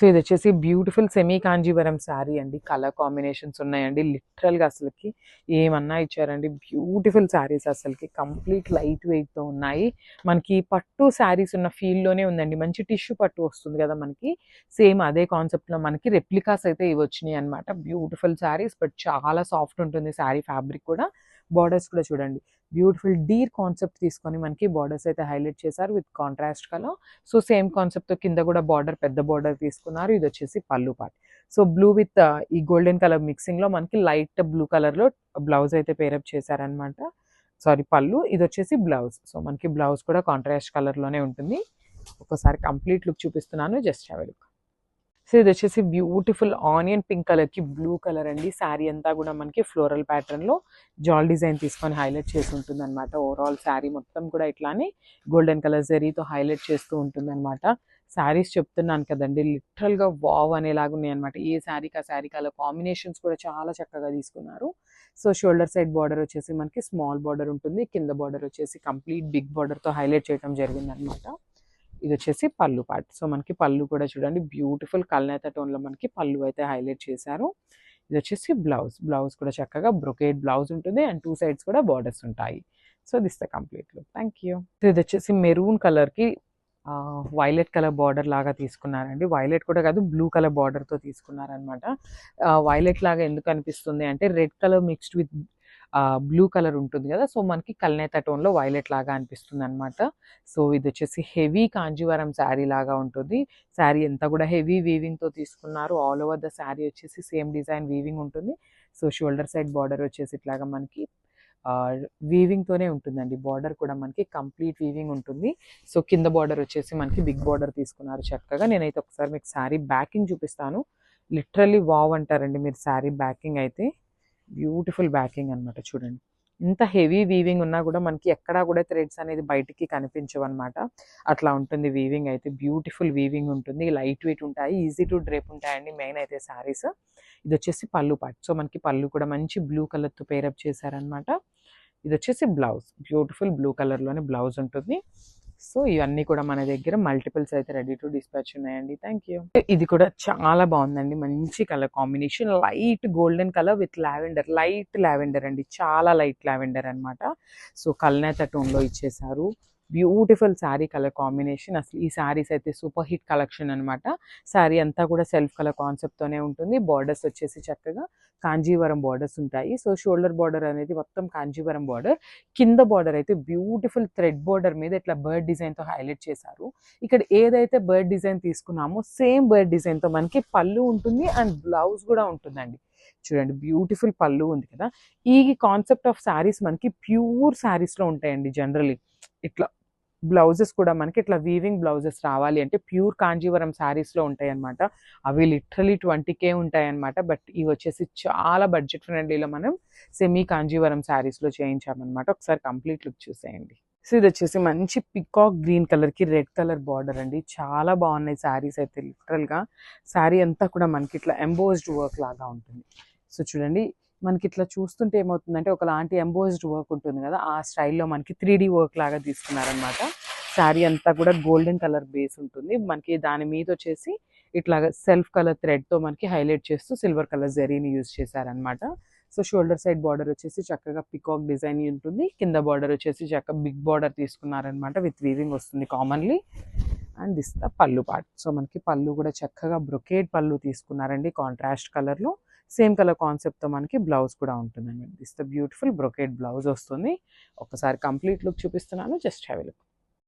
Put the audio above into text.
ఇది వచ్చేసి beautiful semi Kanjeevaram sari అండి. కలర్ కాంబినేషన్స్ ఉన్నాయండి. లిటరల్‌గా అసలకి ఏమన్నా ఇచ్చారండి. బ్యూటిఫుల్ శారీస్ అసలకి కంప్లీట్ లైట్ వెయిట్‌తో ఉన్నాయి. మనకి పట్టు శారీస్ ఉన్న ఫీల్‌లోనే ఉందండి. మంచి టిష్యూ పట్టు వస్తుంది కదా మనకి. సేమ్ అదే కాన్సెప్ట్‌లో మనకి రెప్లికాస్ అయితే ఇవి వచ్చినాయి అన్నమాట. బ్యూటిఫుల్ శారీస్ బట్ చాలా సాఫ్ట్ ఉంటుంది శారీ ఫ్యాబ్రిక్ కూడా. బోర్డర్స్ కూడా చూడండి. బ్యూటిఫుల్ డీర్ కాన్సెప్ట్ తీసుకొని మనకి బోర్డర్స్ అయితే హైలైట్ చేశారు with contrast colour. So same కాన్సెప్ట్‌తో కింద కూడా బార్డర్ పెద్ద బార్డర్ తీసుకున్నారు. ఇది వచ్చేసి పల్లు పార్ట్. సో బ్లూ విత్ ఈ గోల్డెన్ కలర్ మిక్సింగ్‌లో మనకి లైట్ బ్లూ కలర్‌లో బ్లౌజ్ అయితే పేరప్ చేశారనమాట. సారీ పల్లు. ఇది వచ్చేసి బ్లౌజ్. సో మనకి బ్లౌజ్ కూడా కాంట్రాస్ట్ కలర్‌లోనే ఉంటుంది. ఒకసారి కంప్లీట్ లుక్ చూపిస్తున్నాను. Just have a look. So ఇది వచ్చేసి బ్యూటిఫుల్ ఆనియన్ పింక్ కలర్‌కి బ్లూ కలర్ అండి. శారీ అంతా కూడా మనకి ఫ్లోరల్ ప్యాటర్న్‌లో జాల్ డిజైన్ తీసుకొని హైలైట్ చేసి ఉంటుందన్నమాట. ఓవరాల్ శారీ మొత్తం కూడా ఇట్లానే గోల్డెన్ కలర్ జరీతో హైలైట్ చేస్తూ ఉంటుందన్నమాట. శారీస్ చెప్తున్నాను కదండీ, లిటరల్‌గా వావ్ అనేలాగా ఉన్నాయన్నమాట. ఏ శారీకి ఆ శారీ కలర్ కాంబినేషన్స్ కూడా చాలా చక్కగా తీసుకున్నారు. సో షోల్డర్ సైడ్ బార్డర్ వచ్చేసి మనకి స్మాల్ బార్డర్ ఉంటుంది. కింద బార్డర్ వచ్చేసి కంప్లీట్ బిగ్ బార్డర్‌తో హైలైట్ చేయడం జరిగిందన్నమాట. ఇది వచ్చేసి పళ్ళు పార్ట్. సో మనకి పళ్ళు కూడా చూడండి బ్యూటిఫుల్ కల్నేత టోన్‌లో మనకి పళ్ళు అయితే హైలైట్ చేశారు. ఇది వచ్చేసి బ్లౌజ్. బ్లౌజ్ కూడా చక్కగా బ్రొకేడ్ బ్లౌజ్ ఉంటుంది అండ్ 2 సైడ్స్ కూడా బార్డర్స్ ఉంటాయి. So this the complete look. Thank you. So ఇది వచ్చేసి మెరూన్ కలర్‌కి వైలెట్ కలర్ బార్డర్ లాగా తీసుకున్నారండి. వైలెట్ కూడా కాదు, బ్లూ కలర్ బార్డర్‌తో తీసుకున్నారనమాట. వైలెట్ లాగా ఎందుకు అనిపిస్తుంది అంటే red colour mixed with blue colour ఉంటుంది కదా. సో మనకి కల్నేత టోన్‌లో వైలెట్ లాగా అనిపిస్తుందనమాట. సో ఇది వచ్చేసి హెవీ కాంజీవరం శారీ లాగా ఉంటుంది. శారీ అంతా కూడా హెవీ వీవింగ్‌తో తీసుకున్నారు. ఆల్ ఓవర్ ద శారీ వచ్చేసి సేమ్ డిజైన్ వీవింగ్ ఉంటుంది. సో షోల్డర్ సైడ్ బార్డర్ వచ్చేసి ఇట్లాగా మనకి వీవింగ్‌తోనే ఉంటుందండి. బార్డర్ కూడా మనకి కంప్లీట్ వీవింగ్ ఉంటుంది. సో కింద బార్డర్ వచ్చేసి మనకి బిగ్ బార్డర్ తీసుకున్నారు చక్కగా. నేనైతే ఒకసారి మీకు శారీ బ్యాకింగ్ చూపిస్తాను. లిటరల్లీ వావ్ అంటారండి మీరు శారీ బ్యాకింగ్ అయితే. బ్యూటిఫుల్ బ్యాకింగ్ అనమాట చూడండి. ఇంత హెవీ వీవింగ్ ఉన్నా కూడా మనకి ఎక్కడా కూడా థ్రెడ్స్ అనేది బయటికి కనిపించవన్నమాట. అట్లా ఉంటుంది వీవింగ్ అయితే. బ్యూటిఫుల్ వీవింగ్ ఉంటుంది. లైట్ వెయిట్ ఉంటాయి. ఈజీ టు డ్రేప్ ఉంటాయండి మెయిన్ అయితే శారీస్. ఇది వచ్చేసి పళ్ళు పార్ట్. సో మనకి పళ్ళు కూడా మంచి బ్లూ కలర్‌తో పేరప్ చేశారనమాట. ఇది వచ్చేసి బ్లౌజ్. బ్యూటిఫుల్ బ్లూ కలర్‌లోనే బ్లౌజ్ ఉంటుంది. సో ఇవన్నీ కూడా మన దగ్గర మల్టిపుల్స్ అయితే రెడీ టు డిస్పాచ్ ఉన్నాయండి. Thank you. ఇది కూడా చాలా బాగుందండి. మంచి colour combination. Light golden colour with lavender. Light lavender అండి. చాలా లైట్ లావెండర్ అనమాట. సో కల్నేత టోన్‌లో ఇచ్చేసారు. Beautiful sari colour combination. అసలు ఈ శారీస్ అయితే సూపర్ హిట్ కలెక్షన్ అనమాట. శారీ అంతా కూడా సెల్ఫ్ కలర్ కాన్సెప్ట్‌తోనే ఉంటుంది. బార్డర్స్ వచ్చేసి చక్కగా కాంజీవరం బార్డర్స్ ఉంటాయి. సో షోల్డర్ బార్డర్ అనేది మొత్తం కాంజీవరం బార్డర్. కింద బార్డర్ అయితే బ్యూటిఫుల్ థ్రెడ్ బార్డర్ మీద ఇట్లా బర్డ్ డిజైన్‌తో హైలైట్ చేశారు. ఇక్కడ ఏదైతే బర్డ్ డిజైన్ తీసుకున్నామో సేమ్ బర్డ్ డిజైన్‌తో మనకి పళ్ళు ఉంటుంది అండ్ బ్లౌజ్ కూడా ఉంటుందండి. చూడండి బ్యూటిఫుల్ పళ్ళు ఉంది కదా. ఈ కాన్సెప్ట్ ఆఫ్ శారీస్ మనకి ప్యూర్ శారీస్‌లో ఉంటాయండి జనరల్లీ. ఇట్లా బ్లౌజెస్ కూడా మనకి ఇట్లా వీవింగ్ బ్లౌజెస్ రావాలి అంటే ప్యూర్ కాంజీవరం శారీస్‌లో ఉంటాయన్నమాట. అవి లిటరల్లీ 20,000 ఉంటాయన్నమాట. బట్ ఇవి వచ్చేసి చాలా బడ్జెట్ ఫ్రెండ్లీలో మనం సెమీ కాంజీవరం శారీస్‌లో చేయించామన్నమాట. ఒకసారి కంప్లీట్ లుక్ చూసేయండి. సో ఇది వచ్చేసి మంచి పికాక్ గ్రీన్ కలర్‌కి రెడ్ కలర్ బార్డర్ అండి. చాలా బాగున్నాయి శారీస్ అయితే లిటరల్‌గా. శారీ అంతా కూడా మనకి ఇట్లా ఎంబోస్డ్ వర్క్ లాగా ఉంటుంది. సో చూడండి మనకి ఇట్లా చూస్తుంటే ఏమవుతుందంటే ఒకలాంటి ఎంబోస్డ్ వర్క్ ఉంటుంది కదా, ఆ స్టైల్‌లో మనకి 3D వర్క్ లాగా తీసుకున్నారనమాట. శారీ అంతా కూడా గోల్డెన్ కలర్ బేస్ ఉంటుంది. మనకి దాని మీద వచ్చేసి ఇట్లాగా సెల్ఫ్ కలర్ థ్రెడ్‌తో మనకి హైలైట్ చేస్తూ సిల్వర్ కలర్ జరీని యూజ్ చేశారనమాట. సో షోల్డర్ సైడ్ బార్డర్ వచ్చేసి చక్కగా పికాక్ డిజైన్ ఉంటుంది. కింద బార్డర్ వచ్చేసి చక్కగా బిగ్ బార్డర్ తీసుకున్నారనమాట. విత్ వీవింగ్ వస్తుంది కామన్లీ. అండ్ దిస్ ద పళ్ళు పార్ట్. సో మనకి పళ్ళు కూడా చక్కగా బ్రొకేడ్ పళ్ళు తీసుకున్నారండి కాంట్రాస్ట్ కలర్‌లో. సేమ్ కలర్ కాన్సెప్ట్‌తో మనకి బ్లౌజ్ కూడా ఉంటుందండి. This the beautiful brocade blouse వస్తుంది. ఒకసారి కంప్లీట్ లుక్ చూపిస్తున్నాను. Just have a look.